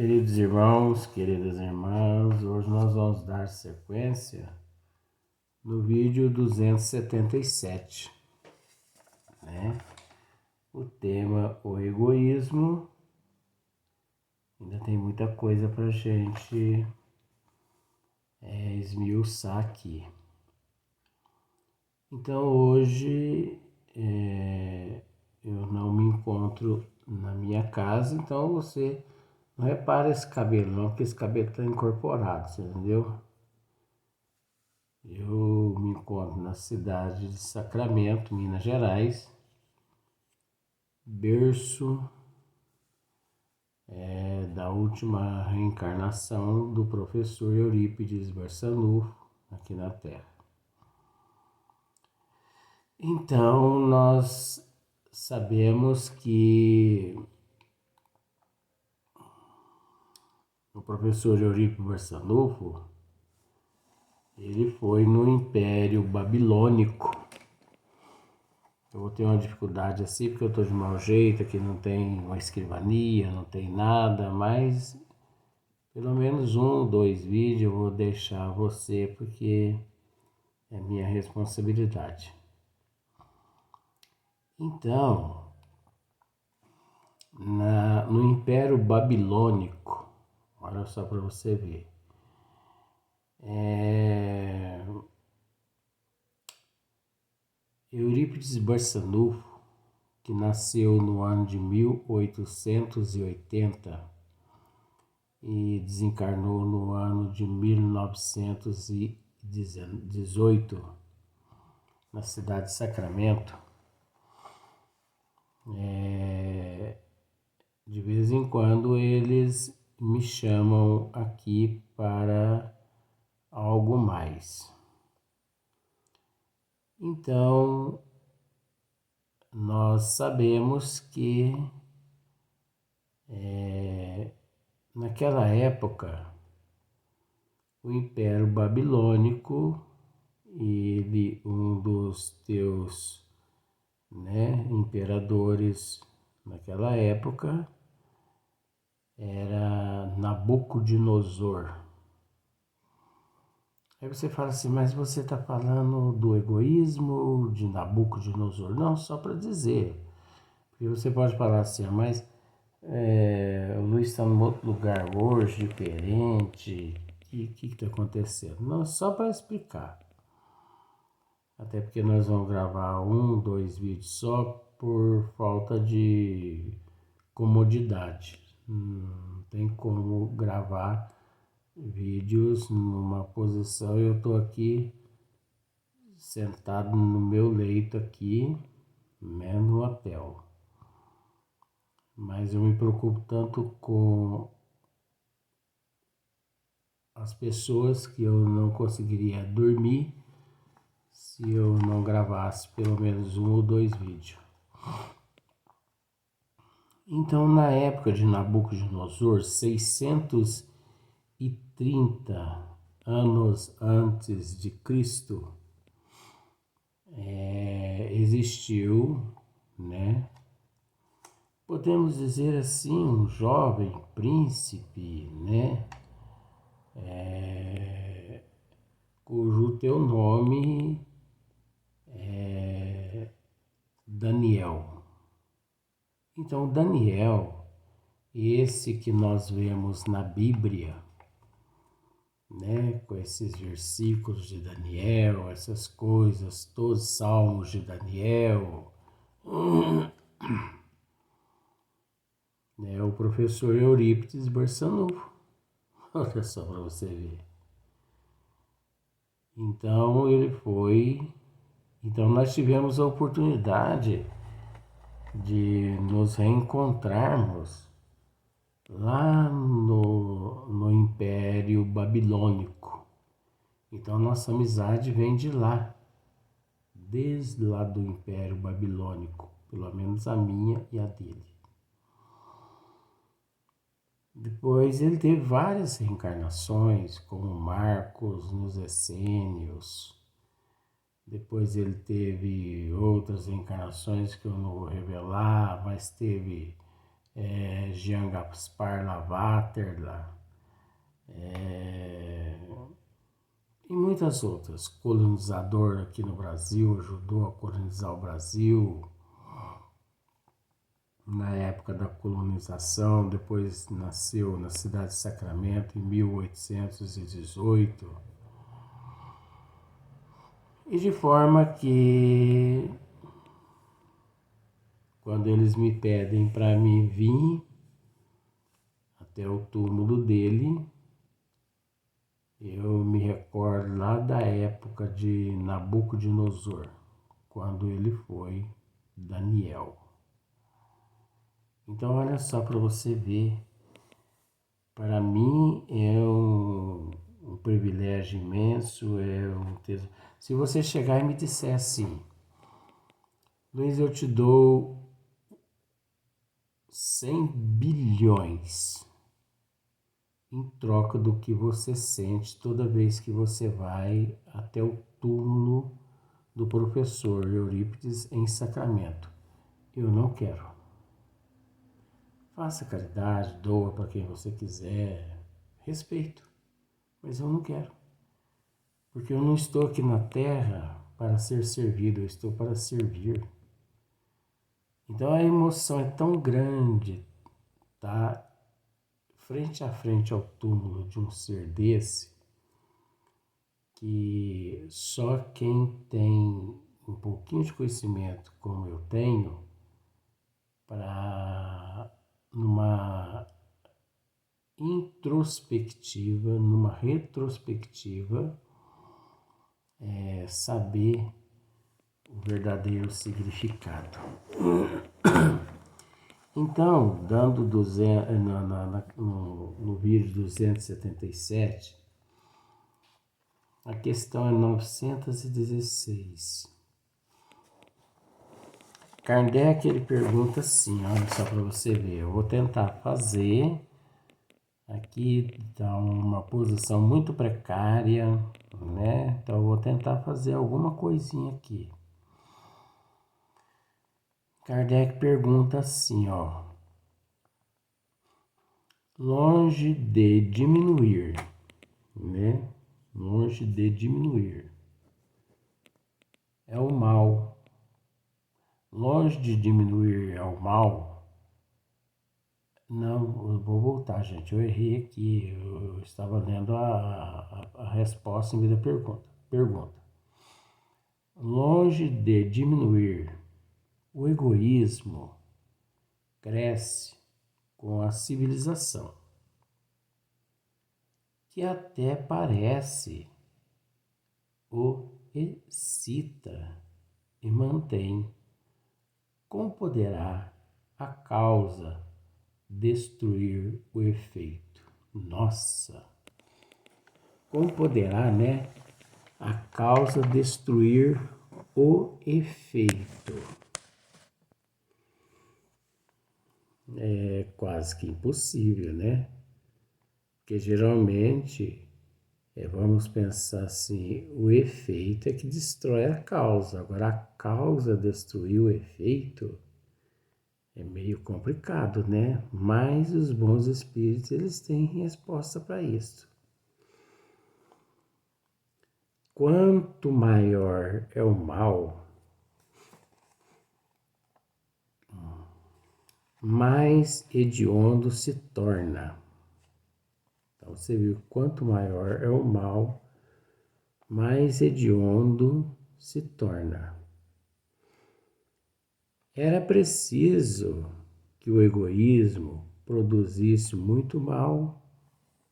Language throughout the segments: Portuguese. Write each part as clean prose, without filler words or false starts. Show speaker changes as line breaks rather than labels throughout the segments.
Queridos irmãos, queridas irmãs, hoje nós vamos dar sequência no vídeo 277, né? O tema, o egoísmo. Ainda tem muita coisa para gente esmiuçar aqui. Então hoje eu não me encontro na minha casa, então você não repara esse cabelo não, porque esse cabelo está incorporado, você entendeu? Eu me encontro na cidade de Sacramento, Minas Gerais, berço da última reencarnação do professor Eurípides Barçanufo aqui na Terra. Então, nós sabemos que o professor Eurípides Barçanufo, ele foi no Império Babilônico. Eu vou ter uma dificuldade assim, porque eu estou de mau jeito, aqui não tem uma escrivania, não tem nada, mas pelo menos 2 vídeos eu vou deixar você, porque é minha responsabilidade. Então, no Império Babilônico, olha só para você ver, Eurípides Barçanufo, que nasceu no ano de 1880 e desencarnou no ano de 1918, na cidade de Sacramento. De vez em quando eles me chamam aqui para algo mais. Então, nós sabemos que naquela época o Império Babilônico, um dos teus imperadores naquela época era Nabucodonosor. Aí você fala assim, mas você está falando do egoísmo de Nabucodonosor? Não, só para dizer. Porque você pode falar assim, mas o Luiz está num outro lugar hoje, diferente. O que está acontecendo? Não, só para explicar. Até porque nós vamos gravar 2 vídeos só por falta de comodidade. Não tem como gravar vídeos numa posição. Eu estou aqui sentado no meu leito aqui, no hotel. Mas eu me preocupo tanto com as pessoas que eu não conseguiria dormir se eu não gravasse pelo menos 1 ou 2 vídeos. Então, na época de Nabucodonosor, 630 anos antes de Cristo, existiu, podemos dizer assim, um jovem príncipe, cujo teu nome é Daniel. Então, Daniel, esse que nós vemos na Bíblia, com esses versículos de Daniel, essas coisas, todos os salmos de Daniel, o professor Eurípides Barçanufo. Olha só para você ver. Então nós tivemos a oportunidade de nos reencontrarmos lá no Império Babilônico. Então nossa amizade vem de lá, desde lá do Império Babilônico, pelo menos a minha e a dele. Depois ele teve várias reencarnações, como Marcos nos Essênios. Depois ele teve outras reencarnações que eu não vou revelar, mas teve Jean Gaspar Lavater lá, e muitas outras. Colonizador aqui no Brasil, ajudou a colonizar o Brasil na época da colonização, depois nasceu na cidade de Sacramento em 1818. E de forma que quando eles me pedem para mim vir até o túmulo dele, eu me recordo lá da época de Nabucodonosor, quando ele foi Daniel. Então olha só para você ver, para mim é um privilégio imenso, é um tesouro. Se você chegar e me disser assim, Luiz, eu te dou 100 bilhões em troca do que você sente toda vez que você vai até o túmulo do professor Eurípides em Sacramento. Eu não quero. Faça caridade, doa para quem você quiser, respeito, mas eu não quero. Porque eu não estou aqui na terra para ser servido, eu estou para servir. Então a emoção é tão grande, tá? Frente a frente ao túmulo de um ser desse, que só quem tem um pouquinho de conhecimento como eu tenho, para numa introspectiva, numa retrospectiva, saber o verdadeiro significado. Então, dando 200, no vídeo 277, a questão é 916. Kardec, ele pergunta assim, olha só para você ver, eu vou tentar fazer, aqui está uma posição muito precária, né? Então eu vou tentar fazer alguma coisinha aqui. Kardec pergunta assim, ó, longe de diminuir, né? Longe de diminuir. É o mal. Longe de diminuir é o mal. Não, eu vou voltar, gente. Eu errei aqui. Eu estava lendo a resposta em vez da pergunta. Longe de diminuir, o egoísmo cresce com a civilização, que até parece o excita e mantém. Como poderá a causa destruir o efeito? Nossa! Como poderá, né, a causa destruir o efeito? É quase que impossível, né? Porque geralmente, vamos pensar assim, o efeito é que destrói a causa. Agora, a causa destruir o efeito é meio complicado, né? Mas os bons espíritos, eles têm resposta para isso. Quanto maior é o mal, mais hediondo se torna. Então você viu, quanto maior é o mal, mais hediondo se torna. Era preciso que o egoísmo produzisse muito mal,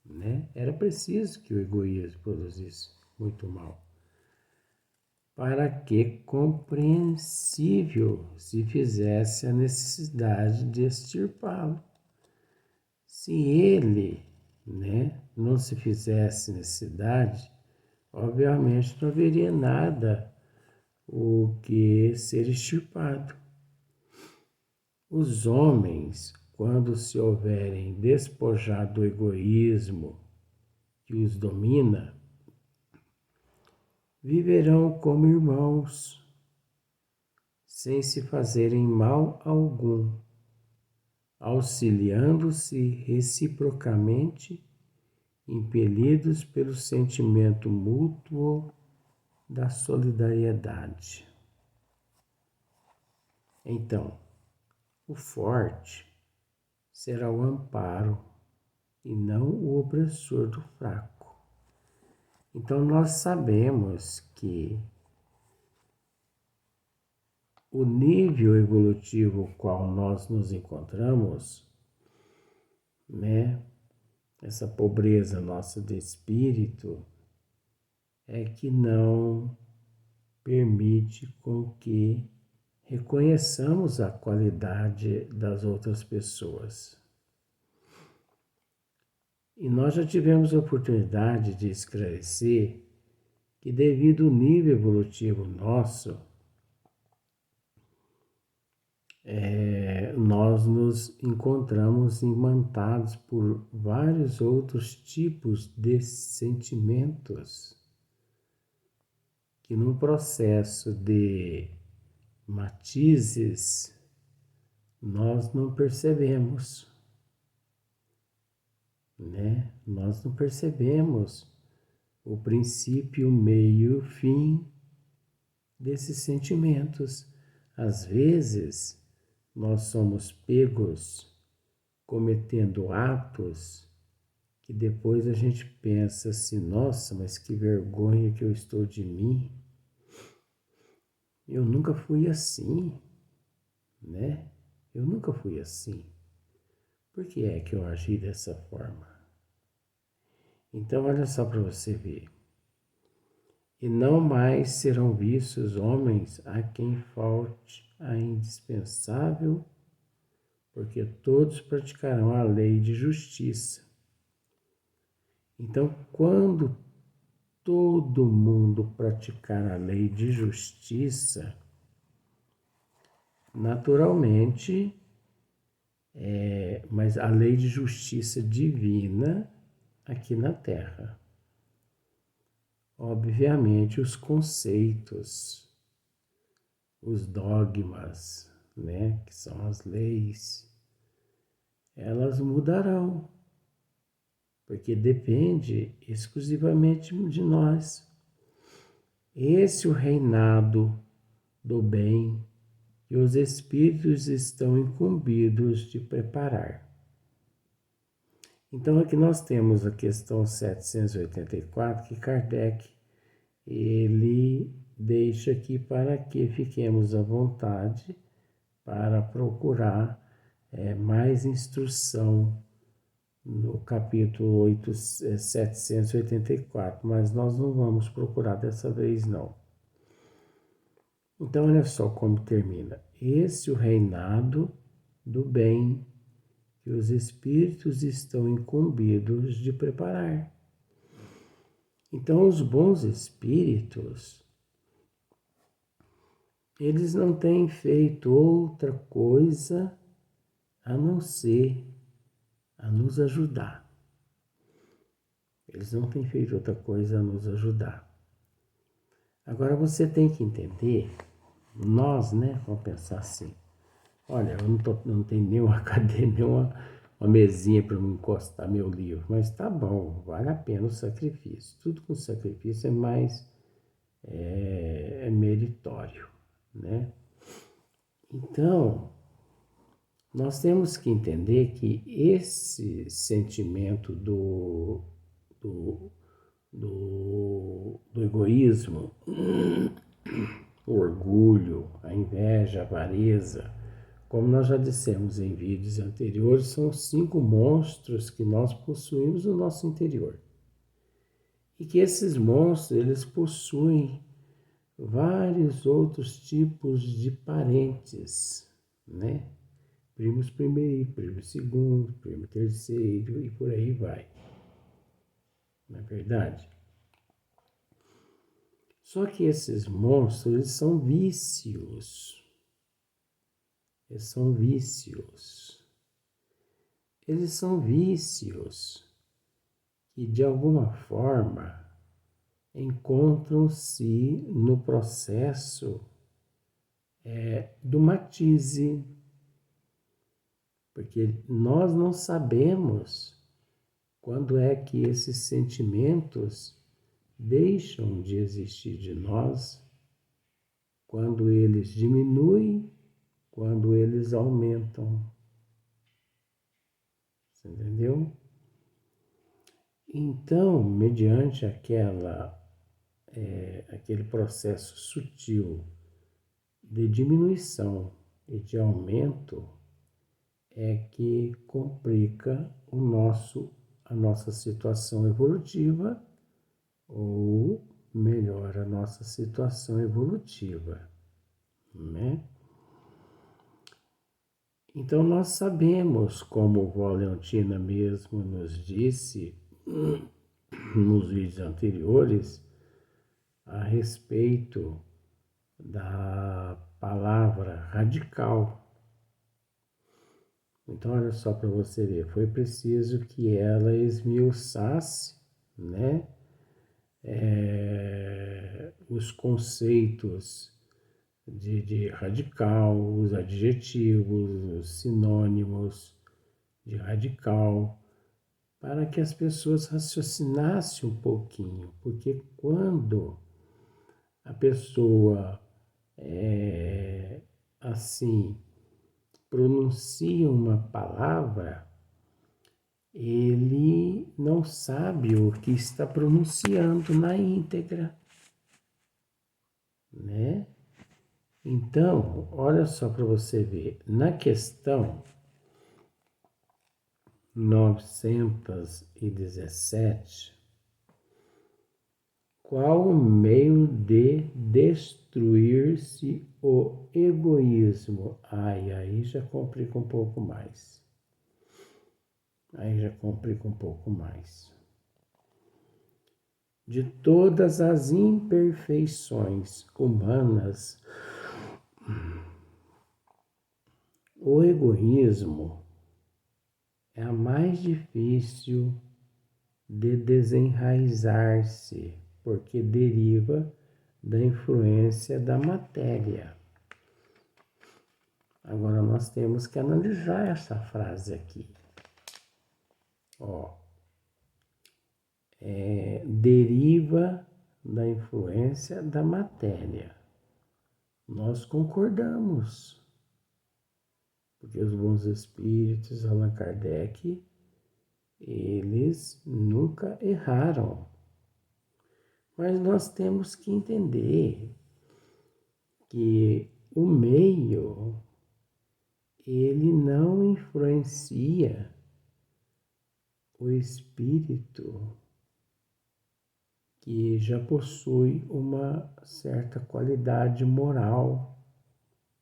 né? Era preciso que o egoísmo produzisse muito mal, para que compreensível se fizesse a necessidade de extirpá-lo. Se ele, né, não se fizesse necessidade, obviamente não haveria nada o que ser extirpado. Os homens, quando se houverem despojado do egoísmo que os domina, viverão como irmãos, sem se fazerem mal algum. auxiliando-se reciprocamente, impelidos pelo sentimento mútuo da solidariedade. Então, o forte será o amparo e não o opressor do fraco. Então, nós sabemos que o nível evolutivo qual nós nos encontramos, né, essa pobreza nossa de espírito, é que não permite com que reconheçamos a qualidade das outras pessoas. E nós já tivemos a oportunidade de esclarecer que, devido ao nível evolutivo nosso, nós nos encontramos imantados por vários outros tipos de sentimentos que, num processo de matizes, nós não percebemos, né? Nós não percebemos o princípio, o meio e o fim desses sentimentos. Às vezes, nós somos pegos cometendo atos que depois a gente pensa assim, nossa, mas que vergonha que eu estou de mim. Eu nunca fui assim, né? Eu nunca fui assim. Por que é que eu agi dessa forma? Então, olha só para você ver. E não mais serão vistos homens a quem falte a indispensável, porque todos praticarão a lei de justiça. Então, quando todo mundo praticar a lei de justiça, naturalmente, mas a lei de justiça divina aqui na Terra. Obviamente, os conceitos, os dogmas, né, que são as leis, elas mudarão, porque depende exclusivamente de nós. Esse é o reinado do bem que os espíritos estão incumbidos de preparar. Então aqui nós temos a questão 784 que Kardec ele deixa aqui para que fiquemos à vontade para procurar mais instrução no capítulo 784, mas nós não vamos procurar dessa vez não. Então olha só como termina. Esse é o reinado do bem que os espíritos estão incumbidos de preparar. Então os bons espíritos, eles não têm feito outra coisa a não ser a nos ajudar. Eles não têm feito outra coisa a nos ajudar. Agora você tem que entender, nós, né, vamos pensar assim, olha, eu não tenho nenhuma cadeira, uma mesinha para me encostar meu livro, mas tá bom, vale a pena o sacrifício. Tudo com sacrifício é mais meritório, né? Então, nós temos que entender que esse sentimento do egoísmo, o orgulho, a inveja, a avareza, como nós já dissemos em vídeos anteriores, são 5 monstros que nós possuímos no nosso interior. E que esses monstros, eles possuem vários outros tipos de parentes, né? Primos primeiro, primo segundo, primo terceiro e por aí vai. Não é verdade? Só que esses monstros, eles são vícios. Eles são vícios. Eles são vícios que, de alguma forma, encontram-se no processo do matize. Porque nós não sabemos quando é que esses sentimentos deixam de existir de nós, quando eles diminuem, quando eles aumentam. Você entendeu? Então, mediante aquele processo sutil de diminuição e de aumento, é que complica a nossa situação evolutiva, ou melhora a nossa situação evolutiva, né? Então nós sabemos, como o Vó Leontina mesmo nos disse nos vídeos anteriores, a respeito da palavra radical. Então olha só para você ver, foi preciso que ela esmiuçasse, né, os conceitos de radical, os adjetivos, os sinônimos de radical, para que as pessoas raciocinassem um pouquinho, porque quando a pessoa assim pronuncia uma palavra, ele não sabe o que está pronunciando na íntegra, né? Então, olha só para você ver, na questão 917, qual o meio de destruir-se o egoísmo? Ai, aí já complica um pouco mais. De todas as imperfeições humanas, o egoísmo é a mais difícil de desenraizar-se, porque deriva da influência da matéria. Agora nós temos que analisar essa frase aqui. Ó, deriva da influência da matéria. Nós concordamos, porque os bons espíritos, Allan Kardec, eles nunca erraram. Mas nós temos que entender que o meio, ele não influencia o espírito que já possui uma certa qualidade moral,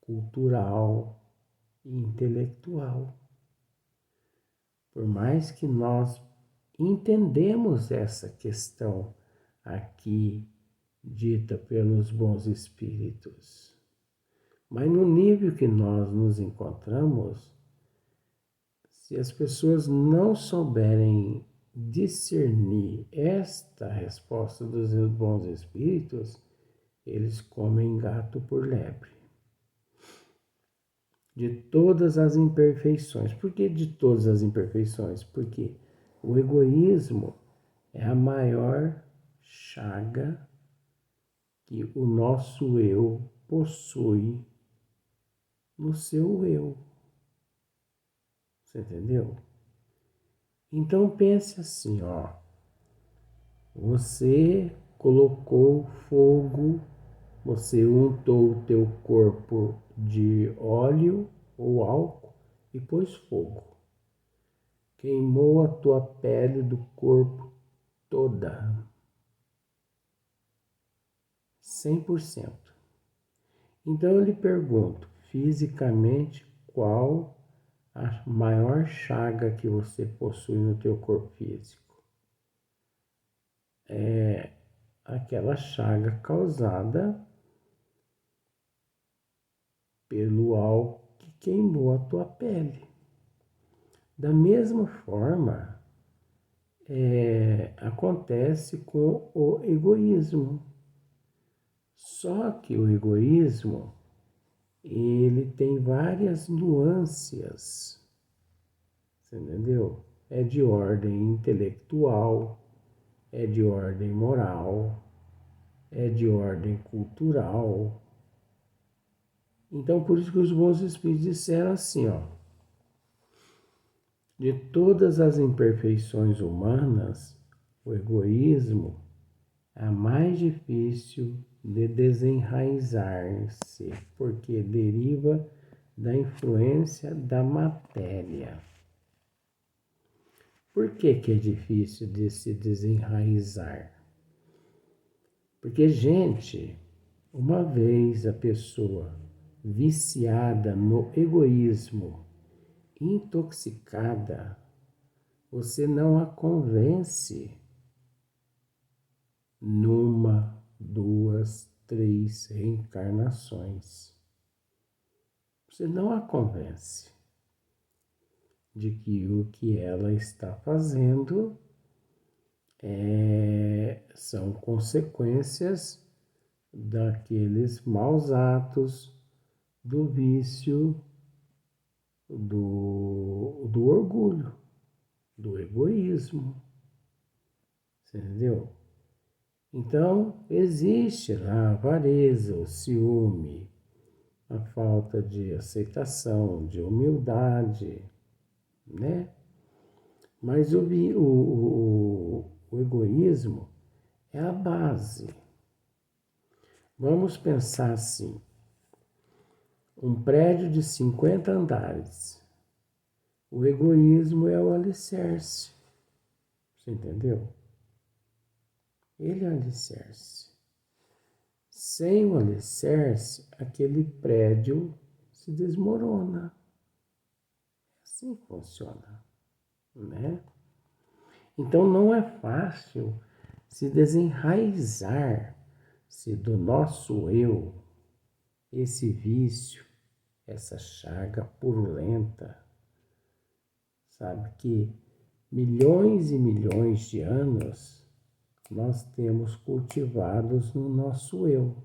cultural e intelectual. Por mais que nós entendemos essa questão aqui dita pelos bons espíritos, mas no nível que nós nos encontramos, se as pessoas não souberem discernir esta resposta dos bons espíritos, eles comem gato por lebre. De todas as imperfeições. Por que de todas as imperfeições? Porque o egoísmo é a maior chaga que o nosso eu possui no seu eu. Você entendeu? Então pense assim, ó. Você colocou fogo, você untou o teu corpo de óleo ou álcool e pôs fogo. Queimou a tua pele do corpo toda. 100%. Então eu lhe pergunto, fisicamente, qual a maior chaga que você possui no teu corpo físico? É aquela chaga causada pelo álcool que queimou a tua pele. Da mesma forma, acontece com o egoísmo. Só que o egoísmo, ele tem várias nuances. Você entendeu? É de ordem intelectual, é de ordem moral, é de ordem cultural. Então, por isso que os bons espíritos disseram assim, ó, de todas as imperfeições humanas, o egoísmo é a mais difícil de desenraizar-se, porque deriva da influência da matéria. Por que é difícil de se desenraizar? Porque, gente, uma vez a pessoa viciada no egoísmo, intoxicada, você não a convence numa, duas, três reencarnações. Você não a convence de que o que ela está fazendo são consequências daqueles maus atos, do vício, do orgulho, do egoísmo. Você entendeu? Então, existe lá a avareza, o ciúme, a falta de aceitação, de humildade, né? Mas o egoísmo é a base. Vamos pensar assim, um prédio de 50 andares. O egoísmo é o alicerce. Você entendeu? Ele é o alicerce. Sem o alicerce, aquele prédio se desmorona. Assim funciona, né? Então não é fácil se desenraizar-se do nosso eu, esse vício, essa chaga purulenta, sabe, que milhões e milhões de anos nós temos cultivados no nosso eu.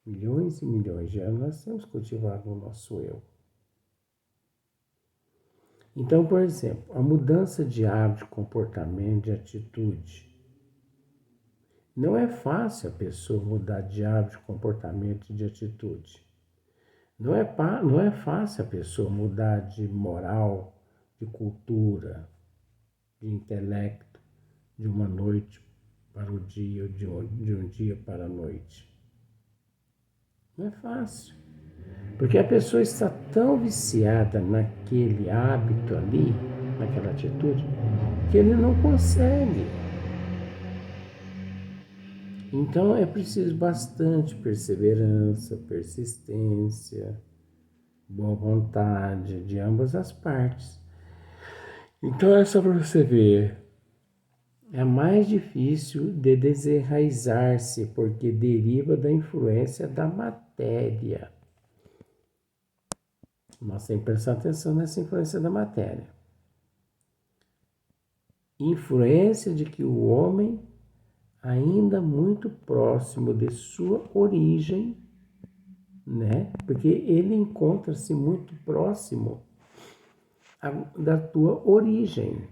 Milhões e milhões de anos nós temos cultivado no nosso eu. Então, por exemplo, a mudança de hábito, de comportamento, de atitude. Não é fácil a pessoa mudar de hábito, de comportamento e de atitude. Não é fácil a pessoa mudar de moral, de cultura, de intelecto, de uma noite para o dia, ou de um dia para a noite. Não é fácil. Porque a pessoa está tão viciada naquele hábito ali, naquela atitude, que ele não consegue. Então é preciso bastante perseverança, persistência, boa vontade de ambas as partes. Então é só para você ver, é mais difícil de desenraizar-se porque deriva da influência da matéria. Nós temos que prestar atenção nessa influência da matéria. Influência de que o homem, ainda muito próximo de sua origem, né? Porque ele encontra-se muito próximo da tua origem.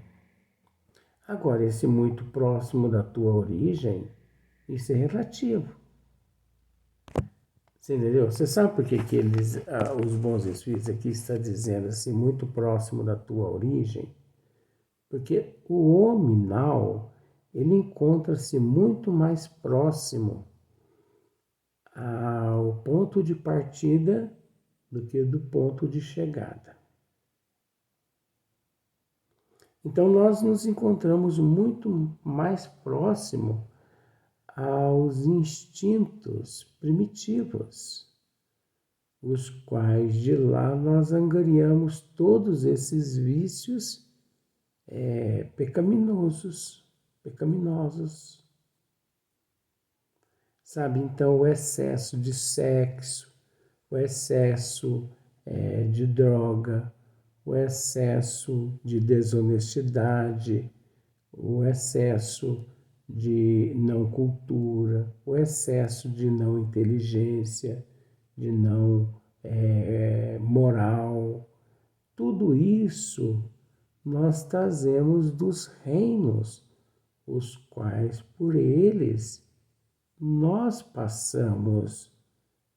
Agora, esse muito próximo da tua origem, isso é relativo. Você entendeu? Você sabe por que os bons espíritos aqui estão dizendo assim, muito próximo da tua origem? Porque o hominal, ele encontra-se muito mais próximo ao ponto de partida do que do ponto de chegada. Então nós nos encontramos muito mais próximo aos instintos primitivos, os quais de lá nós angariamos todos esses vícios pecaminosos. Sabe, então o excesso de sexo, o excesso de droga, o excesso de desonestidade, o excesso de não cultura, o excesso de não inteligência, de não moral, Tudo isso nós trazemos dos reinos, os quais por eles nós passamos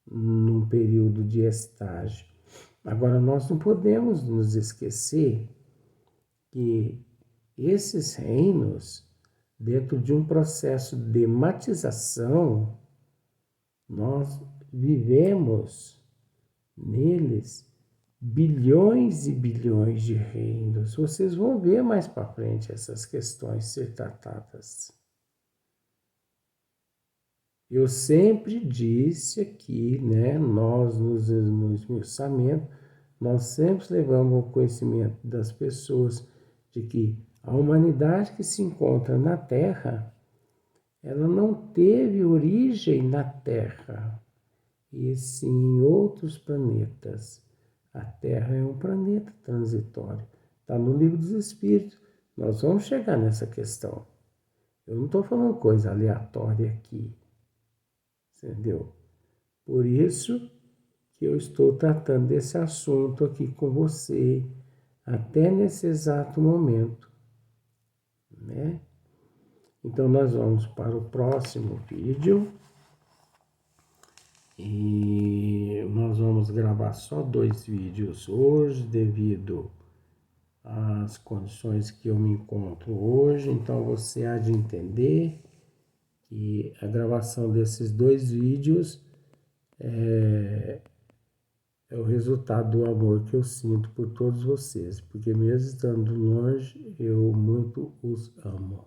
num período de estágio. Agora, nós não podemos nos esquecer que esses reinos, dentro de um processo de matização, nós vivemos neles bilhões e bilhões de reinos. Vocês vão ver mais para frente essas questões ser tratadas. Eu sempre disse aqui, né, nós no esmiuçamento, nós sempre levamos ao conhecimento das pessoas de que a humanidade que se encontra na Terra, ela não teve origem na Terra, e sim em outros planetas. A Terra é um planeta transitório. Está no Livro dos Espíritos. Nós vamos chegar nessa questão. Eu não estou falando coisa aleatória aqui. Entendeu? Por isso que eu estou tratando desse assunto aqui com você, até nesse exato momento, né? Então, nós vamos para o próximo vídeo. E nós vamos gravar só 2 vídeos hoje, devido às condições que eu me encontro hoje. Então, você há de entender que a gravação desses 2 vídeos é o resultado do amor que eu sinto por todos vocês, porque mesmo estando longe, eu muito os amo.